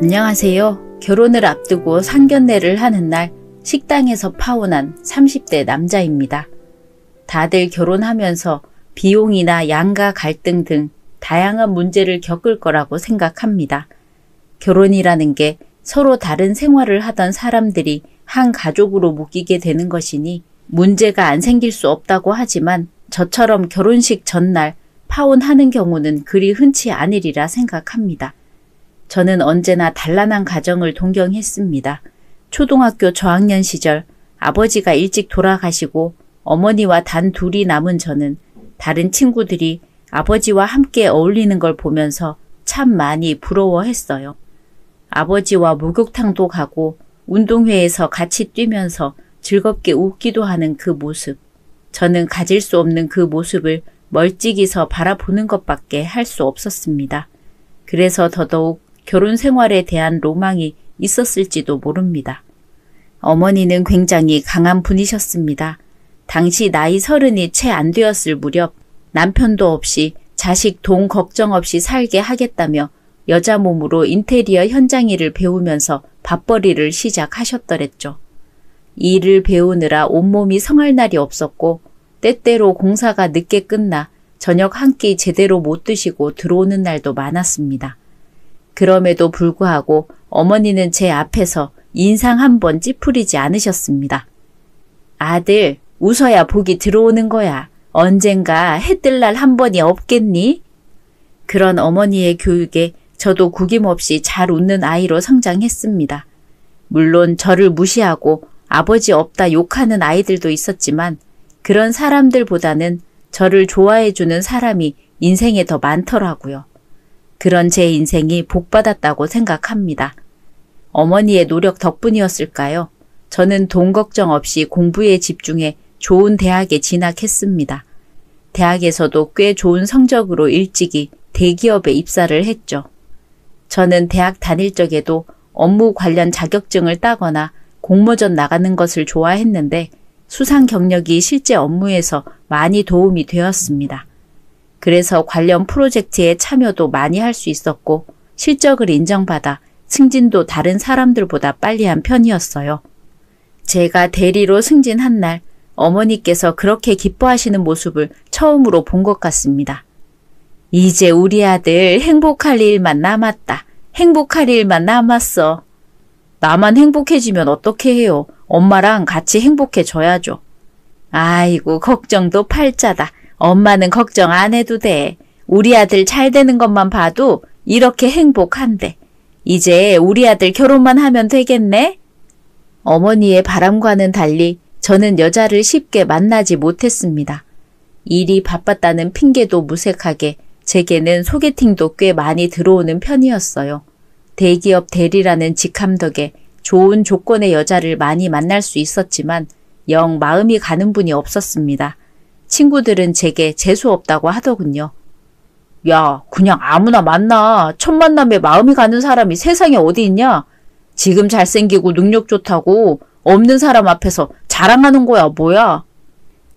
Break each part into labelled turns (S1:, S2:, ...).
S1: 안녕하세요. 결혼을 앞두고 상견례를 하는 날 식당에서 파혼한 30대 남자입니다. 다들 결혼하면서 비용이나 양가 갈등 등 다양한 문제를 겪을 거라고 생각합니다. 결혼이라는 게 서로 다른 생활을 하던 사람들이 한 가족으로 묶이게 되는 것이니 문제가 안 생길 수 없다고 하지만 저처럼 결혼식 전날 파혼하는 경우는 그리 흔치 않으리라 생각합니다. 저는 언제나 단란한 가정을 동경했습니다. 초등학교 저학년 시절 아버지가 일찍 돌아가시고 어머니와 단 둘이 남은 저는 다른 친구들이 아버지와 함께 어울리는 걸 보면서 참 많이 부러워했어요. 아버지와 목욕탕도 가고 운동회에서 같이 뛰면서 즐겁게 웃기도 하는 그 모습. 저는 가질 수 없는 그 모습을 멀찍이서 바라보는 것밖에 할 수 없었습니다. 그래서 더더욱 결혼 생활에 대한 로망이 있었을지도 모릅니다. 어머니는 굉장히 강한 분이셨습니다. 당시 나이 30이 채 안 되었을 무렵 남편도 없이 자식 돈 걱정 없이 살게 하겠다며 여자 몸으로 인테리어 현장 일을 배우면서 밥벌이를 시작하셨더랬죠. 이 일을 배우느라 온몸이 성할 날이 없었고 때때로 공사가 늦게 끝나 저녁 한 끼 제대로 못 드시고 들어오는 날도 많았습니다. 그럼에도 불구하고 어머니는 제 앞에서 인상 한 번 찌푸리지 않으셨습니다. 아들, 웃어야 복이 들어오는 거야. 언젠가 해 뜰 날 한 번이 없겠니? 그런 어머니의 교육에 저도 구김없이 잘 웃는 아이로 성장했습니다. 물론 저를 무시하고 아버지 없다 욕하는 아이들도 있었지만 그런 사람들보다는 저를 좋아해주는 사람이 인생에 더 많더라고요. 그런 제 인생이 복받았다고 생각합니다. 어머니의 노력 덕분이었을까요? 저는 돈 걱정 없이 공부에 집중해 좋은 대학에 진학했습니다. 대학에서도 꽤 좋은 성적으로 일찍이 대기업에 입사를 했죠. 저는 대학 다닐 적에도 업무 관련 자격증을 따거나 공모전 나가는 것을 좋아했는데 수상 경력이 실제 업무에서 많이 도움이 되었습니다. 그래서 관련 프로젝트에 참여도 많이 할 수 있었고 실적을 인정받아 승진도 다른 사람들보다 빨리 한 편이었어요. 제가 대리로 승진한 날 어머니께서 그렇게 기뻐하시는 모습을 처음으로 본 것 같습니다. 이제 우리 아들 행복할 일만 남았다. 행복할 일만 남았어. 나만 행복해지면 어떻게 해요? 엄마랑 같이 행복해져야죠. 아이고 걱정도 팔자다. 엄마는 걱정 안 해도 돼. 우리 아들 잘 되는 것만 봐도 이렇게 행복한데. 이제 우리 아들 결혼만 하면 되겠네? 어머니의 바람과는 달리 저는 여자를 쉽게 만나지 못했습니다. 일이 바빴다는 핑계도 무색하게 제게는 소개팅도 꽤 많이 들어오는 편이었어요. 대기업 대리라는 직함 덕에 좋은 조건의 여자를 많이 만날 수 있었지만 영 마음이 가는 분이 없었습니다. 친구들은 제게 재수없다고 하더군요. 야, 그냥 아무나 만나. 첫 만남에 마음이 가는 사람이 세상에 어디 있냐? 지금 잘생기고 능력 좋다고 없는 사람 앞에서 자랑하는 거야, 뭐야?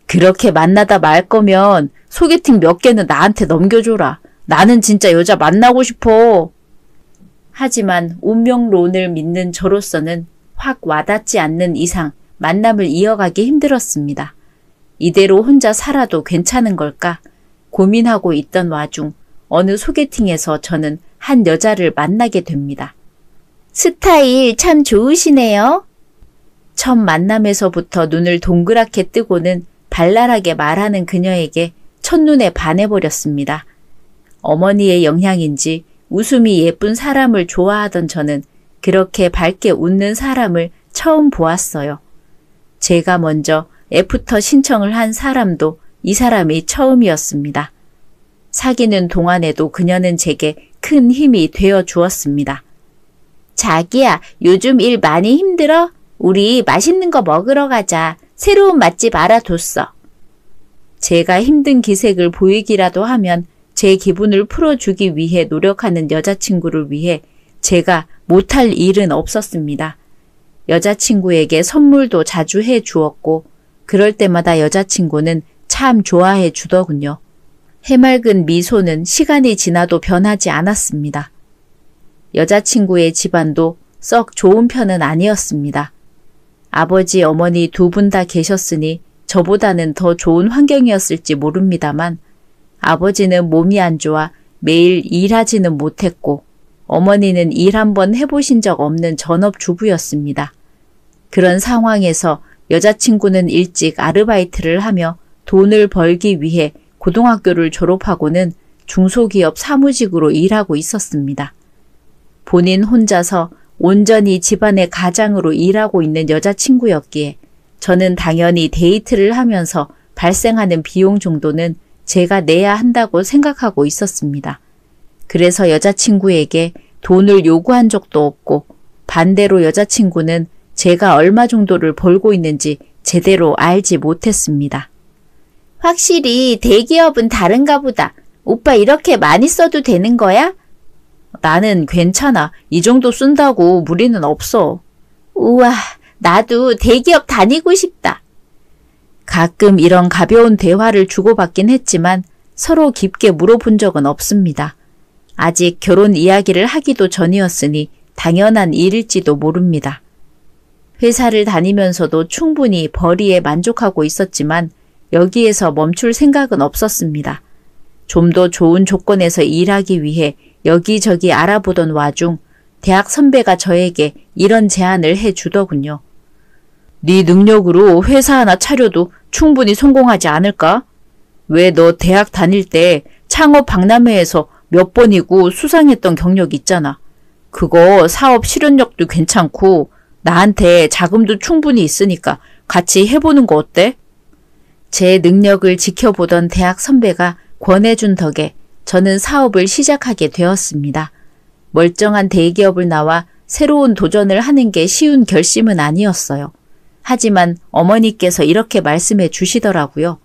S1: 그렇게 만나다 말 거면 소개팅 몇 개는 나한테 넘겨줘라. 나는 진짜 여자 만나고 싶어. 하지만 운명론을 믿는 저로서는 확 와닿지 않는 이상 만남을 이어가기 힘들었습니다. 이대로 혼자 살아도 괜찮은 걸까 고민하고 있던 와중 어느 소개팅에서 저는 한 여자를 만나게 됩니다. 스타일 참 좋으시네요. 첫 만남에서부터 눈을 동그랗게 뜨고는 발랄하게 말하는 그녀에게 첫눈에 반해버렸습니다. 어머니의 영향인지 웃음이 예쁜 사람을 좋아하던 저는 그렇게 밝게 웃는 사람을 처음 보았어요. 제가 먼저 애프터 신청을 한 사람도 이 사람이 처음이었습니다. 사귀는 동안에도 그녀는 제게 큰 힘이 되어 주었습니다. 자기야, 요즘 일 많이 힘들어? 우리 맛있는 거 먹으러 가자. 새로운 맛집 알아뒀어. 제가 힘든 기색을 보이기라도 하면 제 기분을 풀어주기 위해 노력하는 여자친구를 위해 제가 못할 일은 없었습니다. 여자친구에게 선물도 자주 해 주었고 그럴 때마다 여자친구는 참 좋아해 주더군요. 해맑은 미소는 시간이 지나도 변하지 않았습니다. 여자친구의 집안도 썩 좋은 편은 아니었습니다. 아버지, 어머니 두 분 다 계셨으니 저보다는 더 좋은 환경이었을지 모릅니다만 아버지는 몸이 안 좋아 매일 일하지는 못했고 어머니는 일 한번 해보신 적 없는 전업주부였습니다. 그런 상황에서 여자친구는 일찍 아르바이트를 하며 돈을 벌기 위해 고등학교를 졸업하고는 중소기업 사무직으로 일하고 있었습니다. 본인 혼자서 온전히 집안의 가장으로 일하고 있는 여자친구였기에 저는 당연히 데이트를 하면서 발생하는 비용 정도는 제가 내야 한다고 생각하고 있었습니다. 그래서 여자친구에게 돈을 요구한 적도 없고 반대로 여자친구는 제가 얼마 정도를 벌고 있는지 제대로 알지 못했습니다. 확실히 대기업은 다른가 보다. 오빠 이렇게 많이 써도 되는 거야? 나는 괜찮아. 이 정도 쓴다고 무리는 없어. 우와, 나도 대기업 다니고 싶다. 가끔 이런 가벼운 대화를 주고받긴 했지만 서로 깊게 물어본 적은 없습니다. 아직 결혼 이야기를 하기도 전이었으니 당연한 일일지도 모릅니다. 회사를 다니면서도 충분히 벌이에 만족하고 있었지만 여기에서 멈출 생각은 없었습니다. 좀 더 좋은 조건에서 일하기 위해 여기저기 알아보던 와중 대학 선배가 저에게 이런 제안을 해주더군요. 네 능력으로 회사 하나 차려도 충분히 성공하지 않을까? 왜 너 대학 다닐 때 창업 박람회에서 몇 번이고 수상했던 경력 있잖아. 그거 사업 실현력도 괜찮고 나한테 자금도 충분히 있으니까 같이 해보는 거 어때? 제 능력을 지켜보던 대학 선배가 권해준 덕에 저는 사업을 시작하게 되었습니다. 멀쩡한 대기업을 나와 새로운 도전을 하는 게 쉬운 결심은 아니었어요. 하지만 어머니께서 이렇게 말씀해 주시더라고요.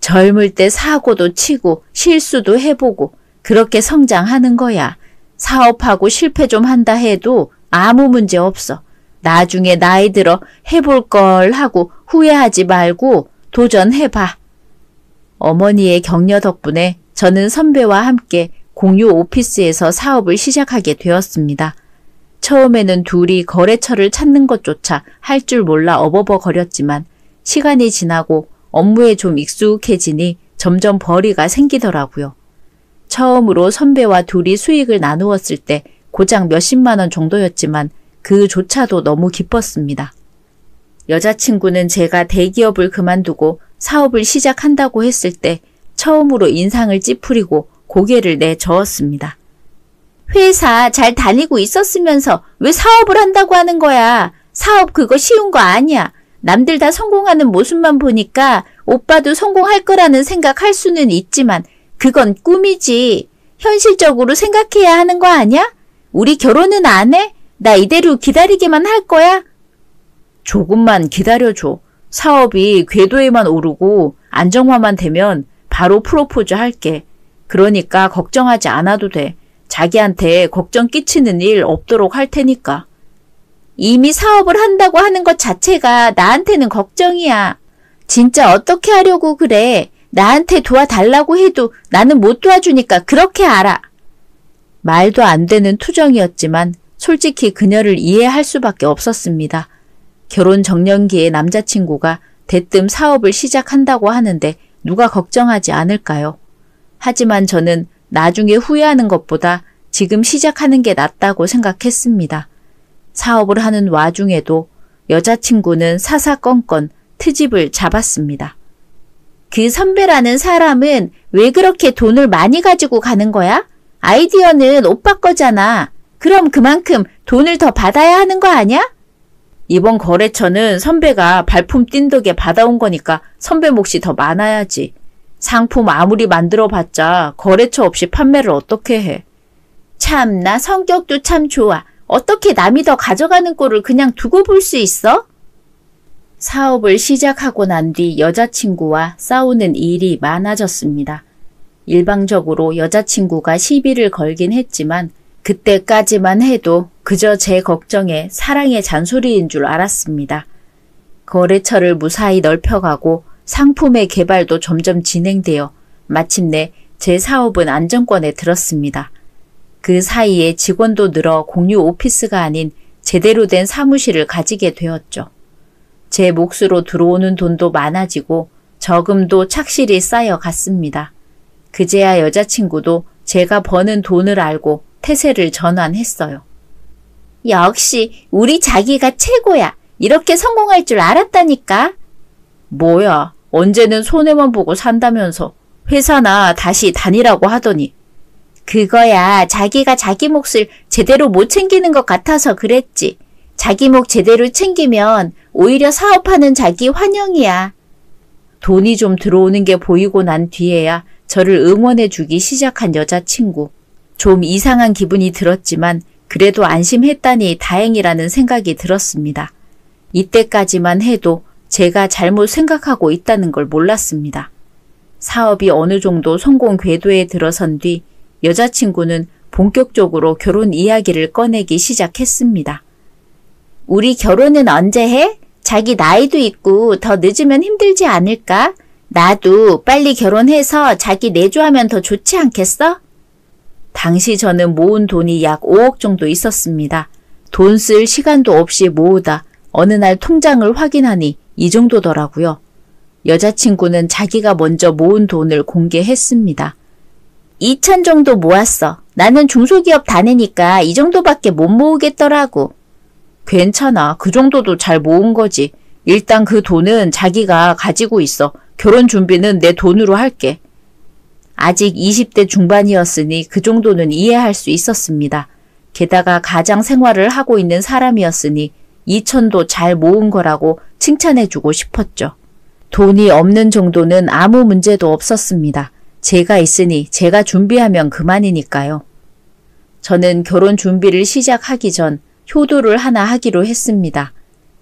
S1: 젊을 때 사고도 치고 실수도 해보고 그렇게 성장하는 거야. 사업하고 실패 좀 한다 해도 아무 문제 없어. 나중에 나이 들어 해볼 걸 하고 후회하지 말고 도전해봐. 어머니의 격려 덕분에 저는 선배와 함께 공유 오피스에서 사업을 시작하게 되었습니다. 처음에는 둘이 거래처를 찾는 것조차 할 줄 몰라 어버버거렸지만 시간이 지나고 업무에 좀 익숙해지니 점점 벌이가 생기더라고요. 처음으로 선배와 둘이 수익을 나누었을 때 고작 몇십만 원 정도였지만 그조차도 너무 기뻤습니다. 여자친구는 제가 대기업을 그만두고 사업을 시작한다고 했을 때 처음으로 인상을 찌푸리고 고개를 내저었습니다. 회사 잘 다니고 있었으면서 왜 사업을 한다고 하는 거야? 사업 그거 쉬운 거 아니야. 남들 다 성공하는 모습만 보니까 오빠도 성공할 거라는 생각할 수는 있지만 그건 꿈이지. 현실적으로 생각해야 하는 거 아니야? 우리 결혼은 안 해? 나 이대로 기다리기만 할 거야? 조금만 기다려줘. 사업이 궤도에만 오르고 안정화만 되면 바로 프로포즈 할게. 그러니까 걱정하지 않아도 돼. 자기한테 걱정 끼치는 일 없도록 할 테니까. 이미 사업을 한다고 하는 것 자체가 나한테는 걱정이야. 진짜 어떻게 하려고 그래. 나한테 도와달라고 해도 나는 못 도와주니까 그렇게 알아. 말도 안 되는 투정이었지만 솔직히 그녀를 이해할 수밖에 없었습니다. 결혼 정년기의 남자친구가 대뜸 사업을 시작한다고 하는데 누가 걱정하지 않을까요? 하지만 저는 나중에 후회하는 것보다 지금 시작하는 게 낫다고 생각했습니다. 사업을 하는 와중에도 여자친구는 사사건건 트집을 잡았습니다. 그 선배라는 사람은 왜 그렇게 돈을 많이 가지고 가는 거야? 아이디어는 오빠 거잖아. 그럼 그만큼 돈을 더 받아야 하는 거 아니야? 이번 거래처는 선배가 발품 뛴 덕에 받아온 거니까 선배 몫이 더 많아야지. 상품 아무리 만들어봤자 거래처 없이 판매를 어떻게 해. 참나 성격도 참 좋아. 어떻게 남이 더 가져가는 꼴을 그냥 두고 볼 수 있어? 사업을 시작하고 난 뒤 여자친구와 싸우는 일이 많아졌습니다. 일방적으로 여자친구가 시비를 걸긴 했지만 그때까지만 해도 그저 제 걱정에 사랑의 잔소리인 줄 알았습니다. 거래처를 무사히 넓혀가고 상품의 개발도 점점 진행되어 마침내 제 사업은 안정권에 들었습니다. 그 사이에 직원도 늘어 공유 오피스가 아닌 제대로 된 사무실을 가지게 되었죠. 제 몫으로 들어오는 돈도 많아지고 저금도 착실히 쌓여갔습니다. 그제야 여자친구도 제가 버는 돈을 알고 태세를 전환했어요. 역시 우리 자기가 최고야. 이렇게 성공할 줄 알았다니까. 뭐야, 언제는 손해만 보고 산다면서 회사나 다시 다니라고 하더니. 그거야 자기가 자기 몫을 제대로 못 챙기는 것 같아서 그랬지. 자기 몫 제대로 챙기면 오히려 사업하는 자기 환영이야. 돈이 좀 들어오는 게 보이고 난 뒤에야 저를 응원해주기 시작한 여자친구. 좀 이상한 기분이 들었지만 그래도 안심했다니 다행이라는 생각이 들었습니다. 이때까지만 해도 제가 잘못 생각하고 있다는 걸 몰랐습니다. 사업이 어느 정도 성공 궤도에 들어선 뒤 여자친구는 본격적으로 결혼 이야기를 꺼내기 시작했습니다. 우리 결혼은 언제 해? 자기 나이도 있고 더 늦으면 힘들지 않을까? 나도 빨리 결혼해서 자기 내조하면 더 좋지 않겠어? 당시 저는 모은 돈이 약 5억 정도 있었습니다. 돈 쓸 시간도 없이 모으다 어느 날 통장을 확인하니 이 정도더라고요. 여자친구는 자기가 먼저 모은 돈을 공개했습니다. 2천 정도 모았어. 나는 중소기업 다니니까 이 정도밖에 못 모으겠더라고. 괜찮아. 그 정도도 잘 모은 거지. 일단 그 돈은 자기가 가지고 있어. 결혼 준비는 내 돈으로 할게. 아직 20대 중반이었으니 그 정도는 이해할 수 있었습니다. 게다가 가장 생활을 하고 있는 사람이었으니 2천도 잘 모은 거라고 칭찬해주고 싶었죠. 돈이 없는 정도는 아무 문제도 없었습니다. 제가 있으니 제가 준비하면 그만이니까요. 저는 결혼 준비를 시작하기 전 효도를 하나 하기로 했습니다.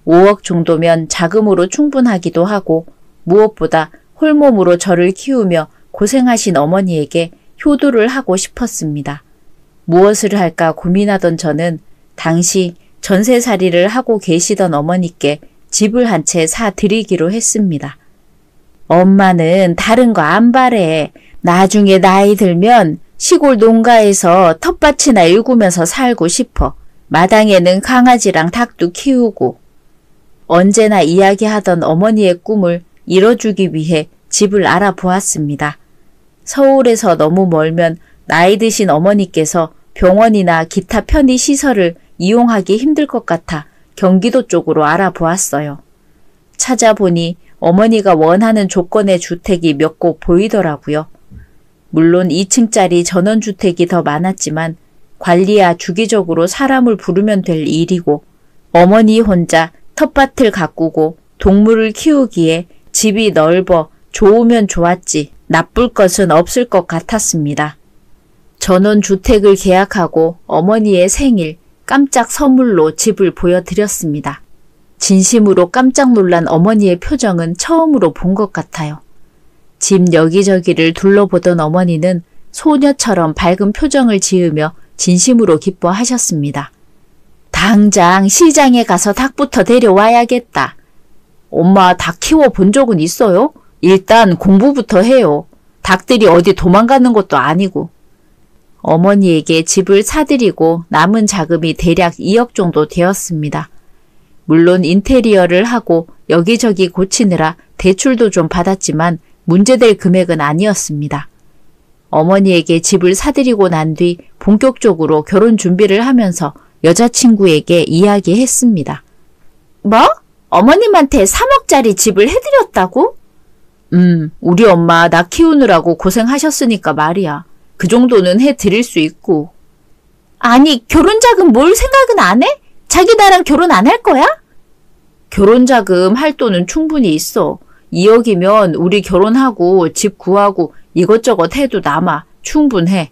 S1: 5억 정도면 자금으로 충분하기도 하고 무엇보다 홀몸으로 저를 키우며 고생하신 어머니에게 효도를 하고 싶었습니다. 무엇을 할까 고민하던 저는 당시 전세살이를 하고 계시던 어머니께 집을 한 채 사드리기로 했습니다. 엄마는 다른 거 안 바래. 나중에 나이 들면 시골 농가에서 텃밭이나 일구면서 살고 싶어. 마당에는 강아지랑 닭도 키우고. 언제나 이야기하던 어머니의 꿈을 이뤄주기 위해 집을 알아보았습니다. 서울에서 너무 멀면 나이 드신 어머니께서 병원이나 기타 편의시설을 이용하기 힘들 것 같아 경기도 쪽으로 알아보았어요. 찾아보니 어머니가 원하는 조건의 주택이 몇 곳 보이더라고요. 물론 2층짜리 전원주택이 더 많았지만 관리야 주기적으로 사람을 부르면 될 일이고 어머니 혼자 텃밭을 가꾸고 동물을 키우기에 집이 넓어 좋으면 좋았지 나쁠 것은 없을 것 같았습니다. 전원주택을 계약하고 어머니의 생일 깜짝 선물로 집을 보여드렸습니다. 진심으로 깜짝 놀란 어머니의 표정은 처음으로 본 것 같아요. 집 여기저기를 둘러보던 어머니는 소녀처럼 밝은 표정을 지으며 진심으로 기뻐하셨습니다. 당장 시장에 가서 닭부터 데려와야겠다. 엄마 닭 키워본 적은 있어요? 일단 공부부터 해요. 닭들이 어디 도망가는 것도 아니고. 어머니에게 집을 사드리고 남은 자금이 대략 2억 정도 되었습니다. 물론 인테리어를 하고 여기저기 고치느라 대출도 좀 받았지만 문제될 금액은 아니었습니다. 어머니에게 집을 사드리고 난 뒤 본격적으로 결혼 준비를 하면서 여자친구에게 이야기했습니다. 뭐? 어머님한테 3억짜리 집을 해드렸다고? 우리 엄마 나 키우느라고 고생하셨으니까 말이야. 그 정도는 해드릴 수 있고. 아니 결혼자금 몰 생각은 안 해? 자기 나랑 결혼 안 할 거야? 결혼자금 할 돈은 충분히 있어. 2억이면 우리 결혼하고 집 구하고 이것저것 해도 남아. 충분해.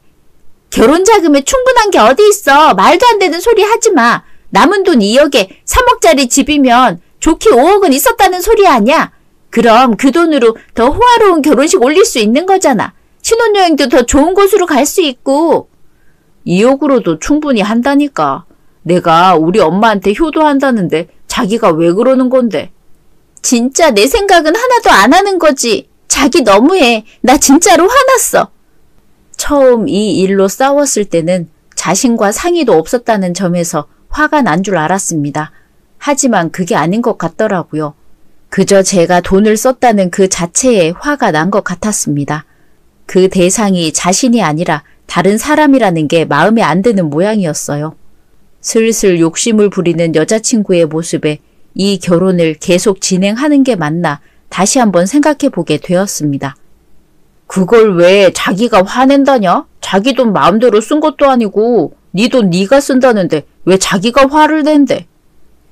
S1: 결혼자금에 충분한 게 어디 있어. 말도 안 되는 소리 하지 마. 남은 돈 2억에 3억짜리 집이면 좋게 5억은 있었다는 소리 아니야. 그럼 그 돈으로 더 호화로운 결혼식 올릴 수 있는 거잖아. 신혼여행도 더 좋은 곳으로 갈 수 있고. 2억으로도 충분히 한다니까. 내가 우리 엄마한테 효도한다는데 자기가 왜 그러는 건데. 진짜 내 생각은 하나도 안 하는 거지. 자기 너무해. 나 진짜로 화났어. 처음 이 일로 싸웠을 때는 자신과 상의도 없었다는 점에서 화가 난 줄 알았습니다. 하지만 그게 아닌 것 같더라고요. 그저 제가 돈을 썼다는 그 자체에 화가 난 것 같았습니다. 그 대상이 자신이 아니라 다른 사람이라는 게 마음에 안 드는 모양이었어요. 슬슬 욕심을 부리는 여자친구의 모습에 이 결혼을 계속 진행하는 게 맞나 다시 한번 생각해 보게 되었습니다. 그걸 왜 자기가 화낸다냐? 자기 돈 마음대로 쓴 것도 아니고 네 돈 네가 쓴다는데 왜 자기가 화를 낸대?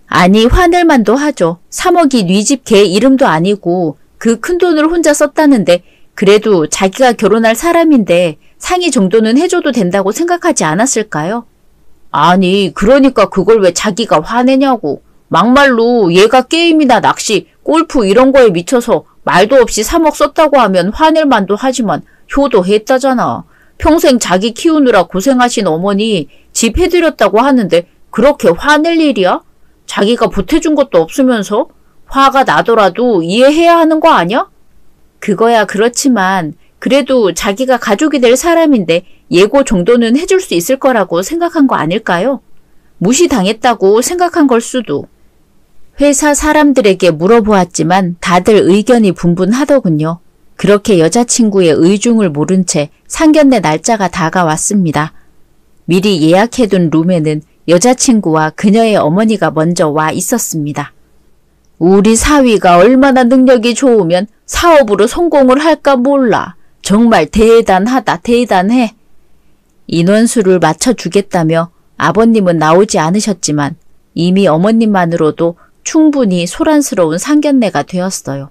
S1: 아니 화낼 만도 하죠. 3억이 네 집 개 이름도 아니고 그 큰 돈을 혼자 썼다는데 그래도 자기가 결혼할 사람인데 상의 정도는 해줘도 된다고 생각하지 않았을까요? 아니 그러니까 그걸 왜 자기가 화내냐고. 막말로 얘가 게임이나 낚시, 골프 이런 거에 미쳐서 말도 없이 3억 썼다고 하면 화낼 만도 하지만 효도했다잖아. 평생 자기 키우느라 고생하신 어머니 집 해드렸다고 하는데 그렇게 화낼 일이야? 자기가 보태준 것도 없으면서 화가 나더라도 이해해야 하는 거 아니야? 그거야 그렇지만 그래도 자기가 가족이 될 사람인데 예고 정도는 해줄 수 있을 거라고 생각한 거 아닐까요? 무시당했다고 생각한 걸 수도. 회사 사람들에게 물어보았지만 다들 의견이 분분하더군요. 그렇게 여자친구의 의중을 모른 채 상견례 날짜가 다가왔습니다. 미리 예약해둔 룸에는 여자친구와 그녀의 어머니가 먼저 와 있었습니다. 우리 사위가 얼마나 능력이 좋으면 사업으로 성공을 할까 몰라. 정말 대단하다 대단해. 인원수를 맞춰주겠다며 아버님은 나오지 않으셨지만 이미 어머님만으로도 충분히 소란스러운 상견례가 되었어요.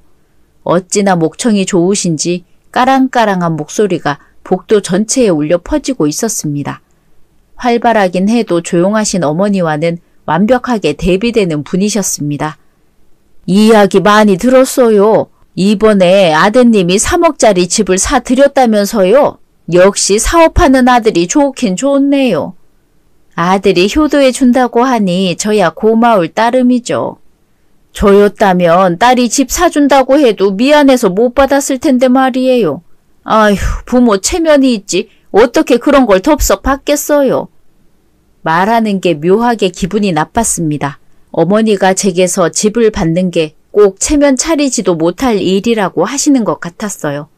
S1: 어찌나 목청이 좋으신지 까랑까랑한 목소리가 복도 전체에 울려 퍼지고 있었습니다. 활발하긴 해도 조용하신 어머니와는 완벽하게 대비되는 분이셨습니다. 이야기 많이 들었어요. 이번에 아드님이 3억짜리 집을 사드렸다면서요. 역시 사업하는 아들이 좋긴 좋네요. 아들이 효도해 준다고 하니 저야 고마울 따름이죠. 저였다면 딸이 집 사준다고 해도 미안해서 못 받았을 텐데 말이에요. 아휴, 부모 체면이 있지 어떻게 그런 걸 덥석 받겠어요. 말하는 게 묘하게 기분이 나빴습니다. 어머니가 제게서 집을 받는 게 꼭 체면 차리지도 못할 일이라고 하시는 것 같았어요.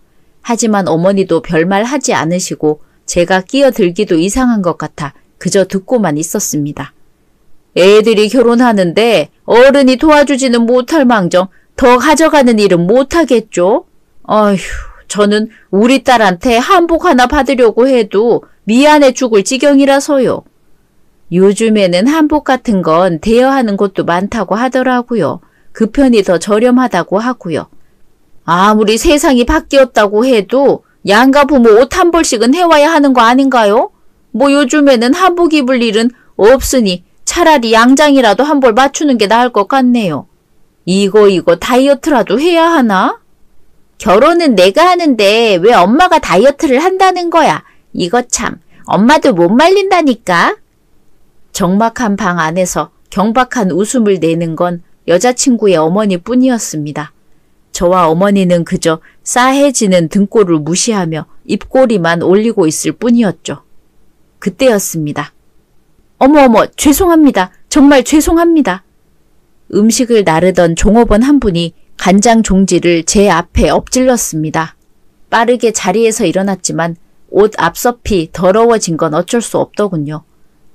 S1: 하지만 어머니도 별말 하지 않으시고 제가 끼어들기도 이상한 것 같아 그저 듣고만 있었습니다. 애들이 결혼하는데 어른이 도와주지는 못할 망정 더 가져가는 일은 못하겠죠? 어휴, 저는 우리 딸한테 한복 하나 받으려고 해도 미안해 죽을 지경이라서요. 요즘에는 한복 같은 건 대여하는 곳도 많다고 하더라고요. 그 편이 더 저렴하다고 하고요. 아무리 세상이 바뀌었다고 해도 양가 부모 옷 한 벌씩은 해와야 하는 거 아닌가요? 뭐 요즘에는 한복 입을 일은 없으니 차라리 양장이라도 한 벌 맞추는 게 나을 것 같네요. 이거 다이어트라도 해야 하나? 결혼은 내가 하는데 왜 엄마가 다이어트를 한다는 거야? 이거 참 엄마도 못 말린다니까. 적막한 방 안에서 경박한 웃음을 내는 건 여자친구의 어머니뿐이었습니다. 저와 어머니는 그저 싸해지는 등골을 무시하며 입꼬리만 올리고 있을 뿐이었죠. 그때였습니다. 어머 죄송합니다. 정말 죄송합니다. 음식을 나르던 종업원 한 분이 간장 종지를 제 앞에 엎질렀습니다. 빠르게 자리에서 일어났지만 옷 앞섭이 더러워진 건 어쩔 수 없더군요.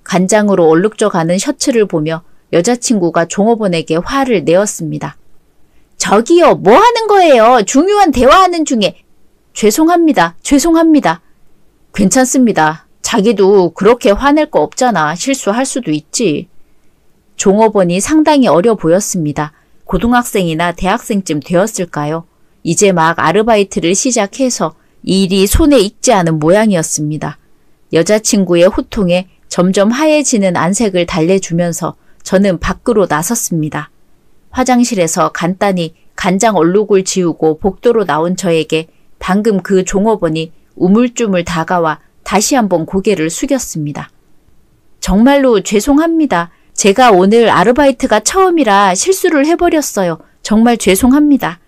S1: 간장으로 얼룩져가는 셔츠를 보며 여자친구가 종업원에게 화를 내었습니다. 저기요, 뭐 하는 거예요? 중요한 대화하는 중에. 죄송합니다. 괜찮습니다. 자기도 그렇게 화낼 거 없잖아. 실수할 수도 있지. 종업원이 상당히 어려 보였습니다. 고등학생이나 대학생쯤 되었을까요? 이제 막 아르바이트를 시작해서 일이 손에 익지 않은 모양이었습니다. 여자친구의 호통에 점점 하얘지는 안색을 달래주면서 저는 밖으로 나섰습니다. 화장실에서 간단히 간장 얼룩을 지우고 복도로 나온 저에게 방금 그 종업원이 우물쭈물 다가와 다시 한번 고개를 숙였습니다. 정말로 죄송합니다. 제가 오늘 아르바이트가 처음이라 실수를 해버렸어요. 정말 죄송합니다.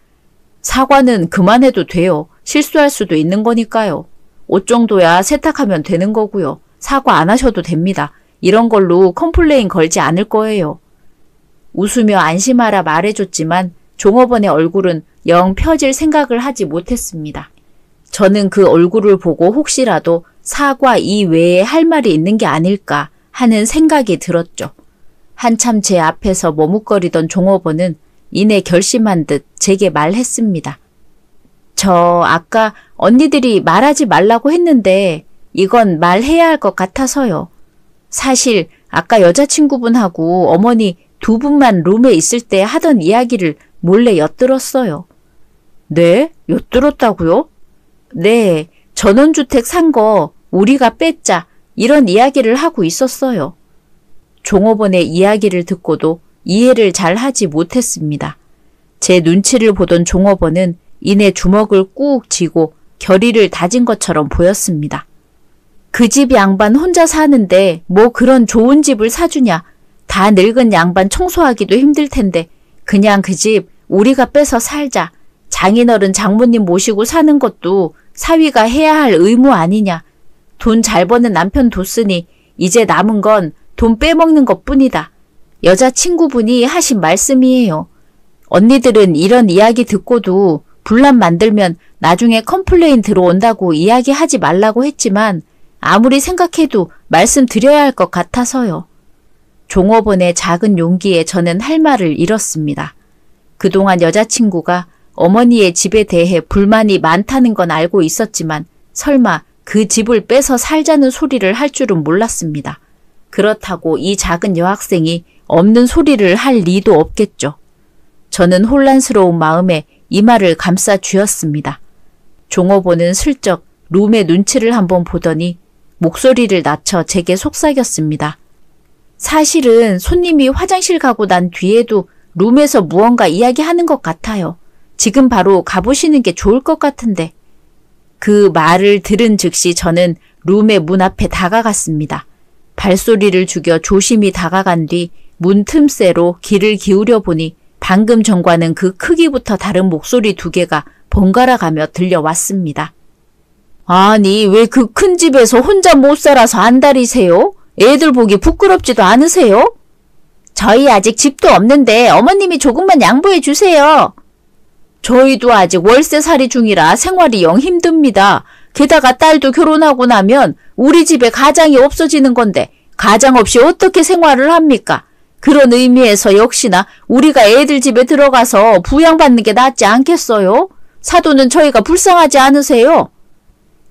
S1: 사과는 그만해도 돼요. 실수할 수도 있는 거니까요. 옷 정도야 세탁하면 되는 거고요. 사과 안 하셔도 됩니다. 이런 걸로 컴플레인 걸지 않을 거예요. 웃으며 안심하라 말해줬지만 종업원의 얼굴은 영 펴질 생각을 하지 못했습니다. 저는 그 얼굴을 보고 혹시라도 사과 이외에 할 말이 있는 게 아닐까 하는 생각이 들었죠. 한참 제 앞에서 머뭇거리던 종업원은 이내 결심한 듯 제게 말했습니다. 저 아까 언니들이 말하지 말라고 했는데 이건 말해야 할 것 같아서요. 사실 아까 여자친구분하고 어머니 두 분만 룸에 있을 때 하던 이야기를 몰래 엿들었어요. 네? 엿들었다고요? 네, 전원주택 산 거 우리가 뺐자 이런 이야기를 하고 있었어요. 종업원의 이야기를 듣고도 이해를 잘 하지 못했습니다. 제 눈치를 보던 종업원은 이내 주먹을 꾹 쥐고 결의를 다진 것처럼 보였습니다. 그 집 양반 혼자 사는데 뭐 그런 좋은 집을 사주냐. 다 늙은 양반 청소하기도 힘들 텐데 그냥 그 집 우리가 빼서 살자. 장인어른 장모님 모시고 사는 것도 사위가 해야 할 의무 아니냐. 돈 잘 버는 남편 뒀으니 이제 남은 건 돈 빼먹는 것뿐이다. 여자친구분이 하신 말씀이에요. 언니들은 이런 이야기 듣고도 분란 만들면 나중에 컴플레인 들어온다고 이야기하지 말라고 했지만 아무리 생각해도 말씀드려야 할 것 같아서요. 종업원의 작은 용기에 저는 할 말을 잃었습니다. 그동안 여자친구가 어머니의 집에 대해 불만이 많다는 건 알고 있었지만 설마 그 집을 빼서 살자는 소리를 할 줄은 몰랐습니다. 그렇다고 이 작은 여학생이 없는 소리를 할 리도 없겠죠. 저는 혼란스러운 마음에 이마를 감싸 쥐었습니다. 종업원은 슬쩍 룸의 눈치를 한번 보더니 목소리를 낮춰 제게 속삭였습니다. 사실은 손님이 화장실 가고 난 뒤에도 룸에서 무언가 이야기하는 것 같아요. 지금 바로 가보시는 게 좋을 것 같은데. 그 말을 들은 즉시 저는 룸의 문 앞에 다가갔습니다. 발소리를 죽여 조심히 다가간 뒤 문 틈새로 귀를 기울여 보니 방금 전과는 그 크기부터 다른 목소리 두 개가 번갈아 가며 들려왔습니다. 아니, 왜 그 큰 집에서 혼자 못 살아서 안달이세요? 애들 보기 부끄럽지도 않으세요? 저희 아직 집도 없는데 어머님이 조금만 양보해 주세요. 저희도 아직 월세살이 중이라 생활이 영 힘듭니다. 게다가 딸도 결혼하고 나면 우리 집에 가장이 없어지는 건데 가장 없이 어떻게 생활을 합니까? 그런 의미에서 역시나 우리가 애들 집에 들어가서 부양받는 게 낫지 않겠어요? 사돈은 저희가 불쌍하지 않으세요?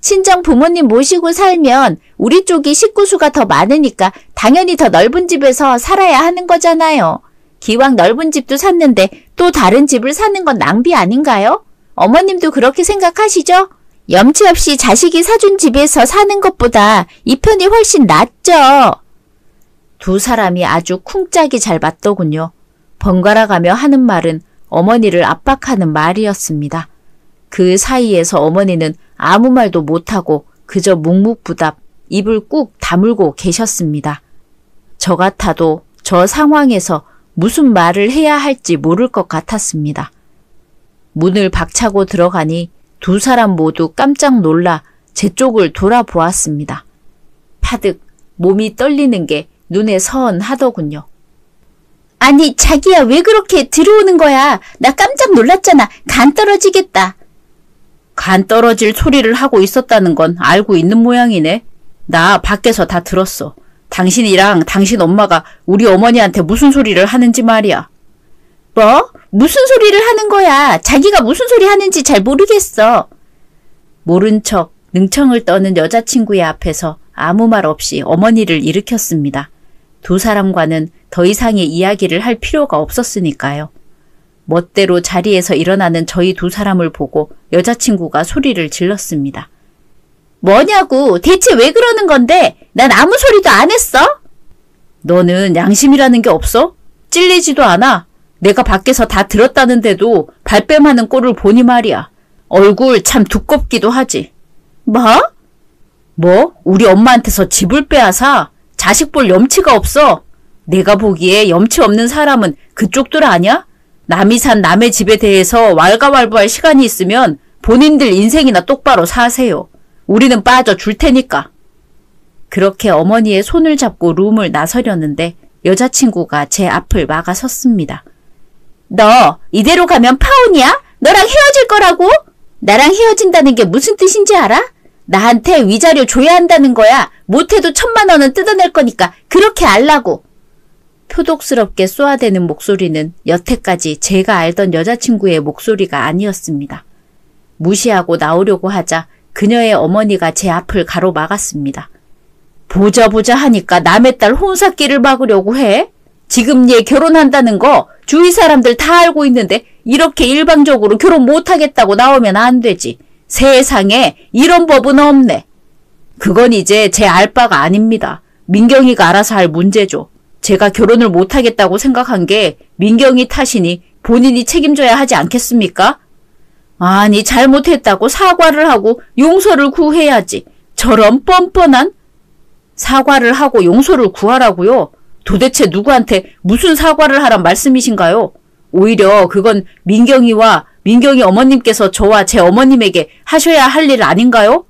S1: 친정 부모님 모시고 살면 우리 쪽이 식구수가 더 많으니까 당연히 더 넓은 집에서 살아야 하는 거잖아요. 기왕 넓은 집도 샀는데 또 다른 집을 사는 건 낭비 아닌가요? 어머님도 그렇게 생각하시죠? 염치 없이 자식이 사준 집에서 사는 것보다 이 편이 훨씬 낫죠. 두 사람이 아주 쿵짝이 잘 맞더군요. 번갈아 가며 하는 말은 어머니를 압박하는 말이었습니다. 그 사이에서 어머니는 아무 말도 못하고 그저 묵묵부답 입을 꾹 다물고 계셨습니다. 저 같아도 저 상황에서 무슨 말을 해야 할지 모를 것 같았습니다. 문을 박차고 들어가니 두 사람 모두 깜짝 놀라 제 쪽을 돌아보았습니다. 파득 몸이 떨리는 게 눈에 선하더군요. 아니 자기야 왜 그렇게 들어오는 거야? 나 깜짝 놀랐잖아. 간 떨어지겠다. 간 떨어질 소리를 하고 있었다는 건 알고 있는 모양이네. 나 밖에서 다 들었어. 당신이랑 당신 엄마가 우리 어머니한테 무슨 소리를 하는지 말이야. 뭐? 무슨 소리를 하는 거야? 자기가 무슨 소리 하는지 잘 모르겠어. 모른 척 능청을 떠는 여자친구의 앞에서 아무 말 없이 어머니를 일으켰습니다. 두 사람과는 더 이상의 이야기를 할 필요가 없었으니까요. 멋대로 자리에서 일어나는 저희 두 사람을 보고 여자친구가 소리를 질렀습니다. 뭐냐고, 대체 왜 그러는 건데? 난 아무 소리도 안 했어? 너는 양심이라는 게 없어? 찔리지도 않아. 내가 밖에서 다 들었다는데도 발뺌하는 꼴을 보니 말이야. 얼굴 참 두껍기도 하지. 뭐? 뭐? 우리 엄마한테서 집을 빼앗아? 자식 볼 염치가 없어. 내가 보기에 염치 없는 사람은 그쪽들 아냐? 남이 산 남의 집에 대해서 왈가왈부할 시간이 있으면 본인들 인생이나 똑바로 사세요. 우리는 빠져 줄 테니까. 그렇게 어머니의 손을 잡고 룸을 나서려는데 여자친구가 제 앞을 막아섰습니다. 너 이대로 가면 파혼이야? 너랑 헤어질 거라고? 나랑 헤어진다는 게 무슨 뜻인지 알아? 나한테 위자료 줘야 한다는 거야. 못해도 1,000만 원은 뜯어낼 거니까 그렇게 알라고. 표독스럽게 쏘아대는 목소리는 여태까지 제가 알던 여자친구의 목소리가 아니었습니다. 무시하고 나오려고 하자 그녀의 어머니가 제 앞을 가로막았습니다. 보자 하니까 남의 딸 혼사끼를 막으려고 해? 지금 얘 결혼한다는 거 주위 사람들 다 알고 있는데 이렇게 일방적으로 결혼 못하겠다고 나오면 안 되지. 세상에 이런 법은 없네. 그건 이제 제 알바가 아닙니다. 민경이가 알아서 할 문제죠. 제가 결혼을 못하겠다고 생각한 게 민경이 탓이니 본인이 책임져야 하지 않겠습니까? 아니 잘못했다고 사과를 하고 용서를 구해야지. 저런 뻔뻔한? 사과를 하고 용서를 구하라고요? 도대체 누구한테 무슨 사과를 하란 말씀이신가요? 오히려 그건 민경이와 민경이 어머님께서 저와 제 어머님에게 하셔야 할 일 아닌가요?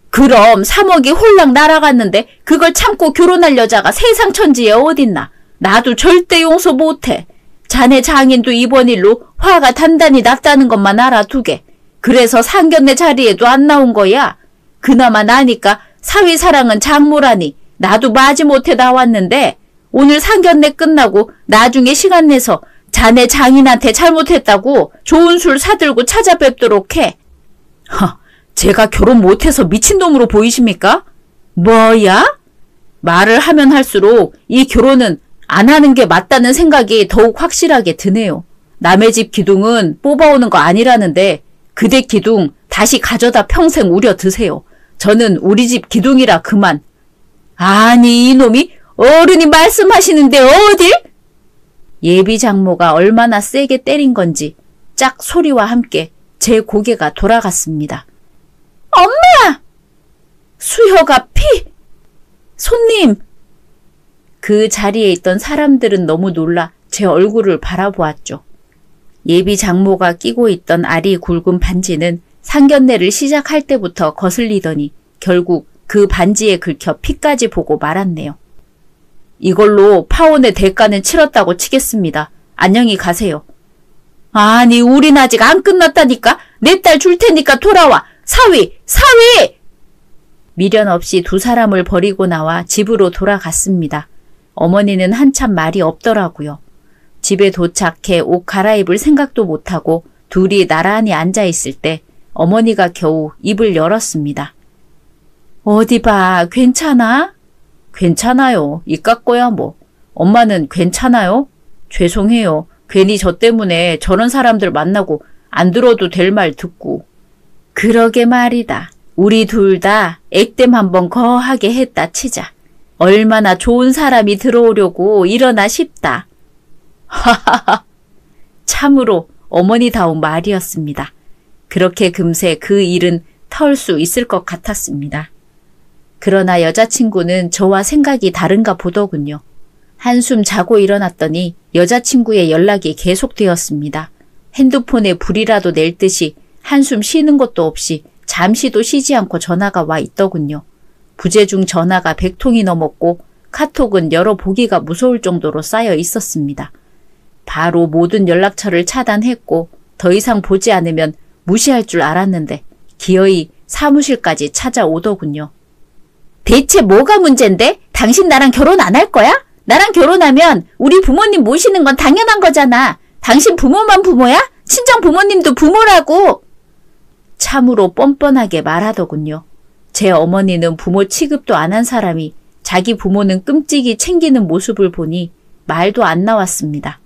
S1: 그럼 3억이 홀랑 날아갔는데 그걸 참고 결혼할 여자가 세상 천지에 어딨나. 나도 절대 용서 못해. 자네 장인도 이번 일로 화가 단단히 났다는 것만 알아두게. 그래서 상견례 자리에도 안 나온 거야. 그나마 나니까 사위 사랑은 장모라니 나도 마지못해 나왔는데 오늘 상견례 끝나고 나중에 시간 내서 자네 장인한테 잘못했다고 좋은 술 사들고 찾아뵙도록 해. 제가 결혼 못해서 미친놈으로 보이십니까? 뭐야? 말을 하면 할수록 이 결혼은 안 하는 게 맞다는 생각이 더욱 확실하게 드네요. 남의 집 기둥은 뽑아오는 거 아니라는데 그대 기둥 다시 가져다 평생 우려 드세요. 저는 우리 집 기둥이라 그만. 아니 이놈이 어른이 말씀하시는데 어딜? 예비 장모가 얼마나 세게 때린 건지 짝 소리와 함께 제 고개가 돌아갔습니다. 엄마! 수혈가 피! 손님! 그 자리에 있던 사람들은 너무 놀라 제 얼굴을 바라보았죠. 예비 장모가 끼고 있던 알이 굵은 반지는 상견례를 시작할 때부터 거슬리더니 결국 그 반지에 긁혀 피까지 보고 말았네요. 이걸로 파혼의 대가는 치렀다고 치겠습니다. 안녕히 가세요. 아니 우린 아직 안 끝났다니까. 내 딸 줄 테니까 돌아와. 사위! 사위! 미련 없이 두 사람을 버리고 나와 집으로 돌아갔습니다. 어머니는 한참 말이 없더라고요. 집에 도착해 옷 갈아입을 생각도 못하고 둘이 나란히 앉아있을 때 어머니가 겨우 입을 열었습니다. 어디 봐, 괜찮아? 괜찮아요. 이깟 거야 뭐. 엄마는 괜찮아요? 죄송해요. 괜히 저 때문에 저런 사람들 만나고 안 들어도 될 말 듣고. 그러게 말이다. 우리 둘 다 액땜 한번 거하게 했다 치자. 얼마나 좋은 사람이 들어오려고 이러나 싶다. 하하하. 참으로 어머니다운 말이었습니다. 그렇게 금세 그 일은 털 수 있을 것 같았습니다. 그러나 여자친구는 저와 생각이 다른가 보더군요. 한숨 자고 일어났더니 여자친구의 연락이 계속되었습니다. 핸드폰에 불이라도 낼 듯이 한숨 쉬는 것도 없이 잠시도 쉬지 않고 전화가 와 있더군요. 부재중 전화가 100통이 넘었고 카톡은 열어보기가 무서울 정도로 쌓여 있었습니다. 바로 모든 연락처를 차단했고 더 이상 보지 않으면 무시할 줄 알았는데 기어이 사무실까지 찾아오더군요. 대체 뭐가 문제인데? 당신 나랑 결혼 안 할 거야? 나랑 결혼하면 우리 부모님 모시는 건 당연한 거잖아. 당신 부모만 부모야? 친정 부모님도 부모라고. 참으로 뻔뻔하게 말하더군요. 제 어머니는 부모 취급도 안 한 사람이 자기 부모는 끔찍이 챙기는 모습을 보니 말도 안 나왔습니다.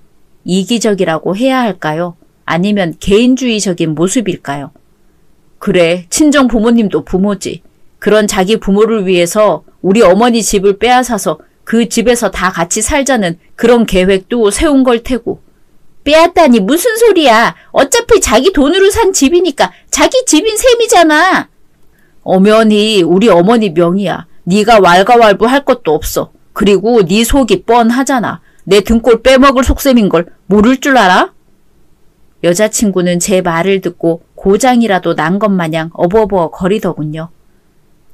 S1: 이기적이라고 해야 할까요? 아니면 개인주의적인 모습일까요? 그래, 친정 부모님도 부모지. 그런 자기 부모를 위해서 우리 어머니 집을 빼앗아서 그 집에서 다 같이 살자는 그런 계획도 세운 걸 테고. 빼앗다니 무슨 소리야. 어차피 자기 돈으로 산 집이니까 자기 집인 셈이잖아. 엄연히 우리 어머니 명의야. 네가 왈가왈부할 것도 없어. 그리고 네 속이 뻔하잖아. 내 등골 빼먹을 속셈인 걸 모를 줄 알아? 여자친구는 제 말을 듣고 고장이라도 난 것 마냥 어버버 거리더군요.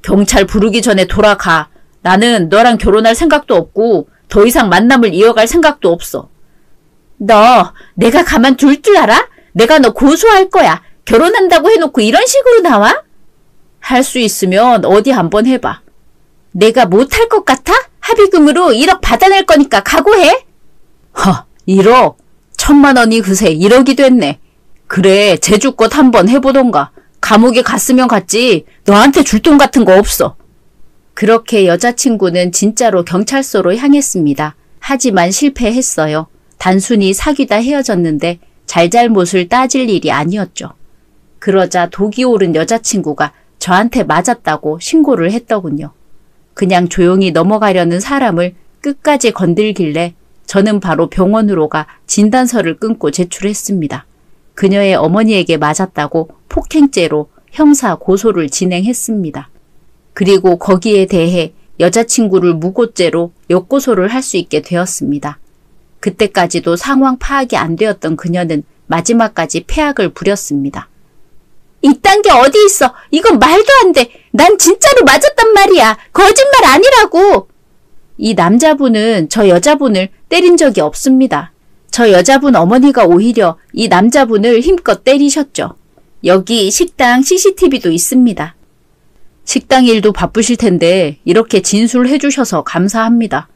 S1: 경찰 부르기 전에 돌아가. 나는 너랑 결혼할 생각도 없고 더 이상 만남을 이어갈 생각도 없어. 너 내가 가만둘 줄 알아? 내가 너 고소할 거야. 결혼한다고 해놓고 이런 식으로 나와? 할 수 있으면 어디 한번 해봐. 내가 못할 것 같아? 합의금으로 1억 받아낼 거니까 각오해. 1억? 1,000만 원이 그새 1억이 됐네. 그래, 제주껏 한번 해보던가. 감옥에 갔으면 갔지. 너한테 줄 돈 같은 거 없어. 그렇게 여자친구는 진짜로 경찰서로 향했습니다. 하지만 실패했어요. 단순히 사귀다 헤어졌는데 잘잘못을 따질 일이 아니었죠. 그러자 독이 오른 여자친구가 저한테 맞았다고 신고를 했더군요. 그냥 조용히 넘어가려는 사람을 끝까지 건들길래 저는 바로 병원으로 가 진단서를 끊고 제출했습니다. 그녀의 어머니에게 맞았다고 폭행죄로 형사 고소를 진행했습니다. 그리고 거기에 대해 여자친구를 무고죄로 역고소를 할 수 있게 되었습니다. 그때까지도 상황 파악이 안 되었던 그녀는 마지막까지 패악을 부렸습니다. 이딴 게 어디 있어. 이건 말도 안 돼. 난 진짜로 맞았단 말이야. 거짓말 아니라고. 이 남자분은 저 여자분을 때린 적이 없습니다. 저 여자분 어머니가 오히려 이 남자분을 힘껏 때리셨죠. 여기 식당 CCTV도 있습니다. 식당 일도 바쁘실 텐데 이렇게 진술해 주셔서 감사합니다.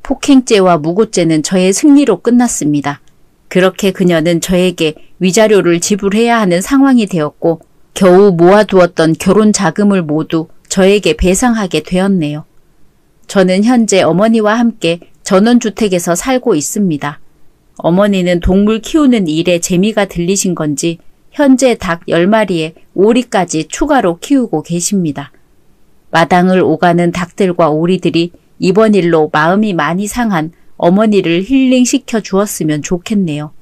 S1: 폭행죄와 무고죄는 저의 승리로 끝났습니다. 그렇게 그녀는 저에게 위자료를 지불해야 하는 상황이 되었고 겨우 모아두었던 결혼 자금을 모두 저에게 배상하게 되었네요. 저는 현재 어머니와 함께 전원주택에서 살고 있습니다. 어머니는 동물 키우는 일에 재미가 들리신 건지 현재 닭 10마리에 오리까지 추가로 키우고 계십니다. 마당을 오가는 닭들과 오리들이 이번 일로 마음이 많이 상한 어머니를 힐링시켜 주었으면 좋겠네요.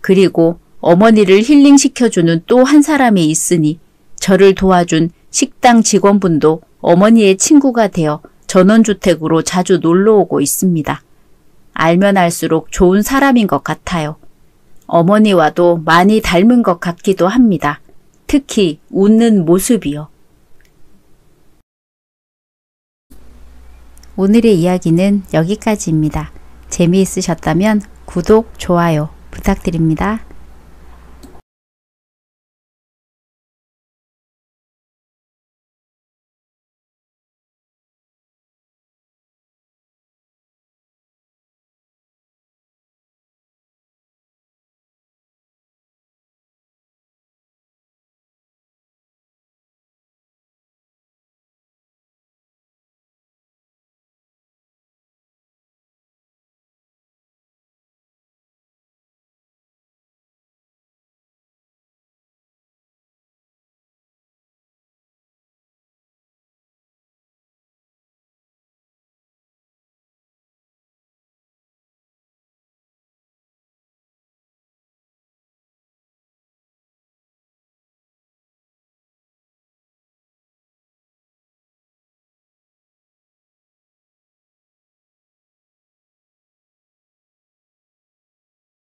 S1: 그리고 어머니를 힐링시켜주는 또 한 사람이 있으니 저를 도와준 식당 직원분도 어머니의 친구가 되어 전원주택으로 자주 놀러오고 있습니다. 알면 알수록 좋은 사람인 것 같아요. 어머니와도 많이 닮은 것 같기도 합니다. 특히 웃는 모습이요. 오늘의 이야기는 여기까지입니다. 재미있으셨다면 구독, 좋아요 부탁드립니다.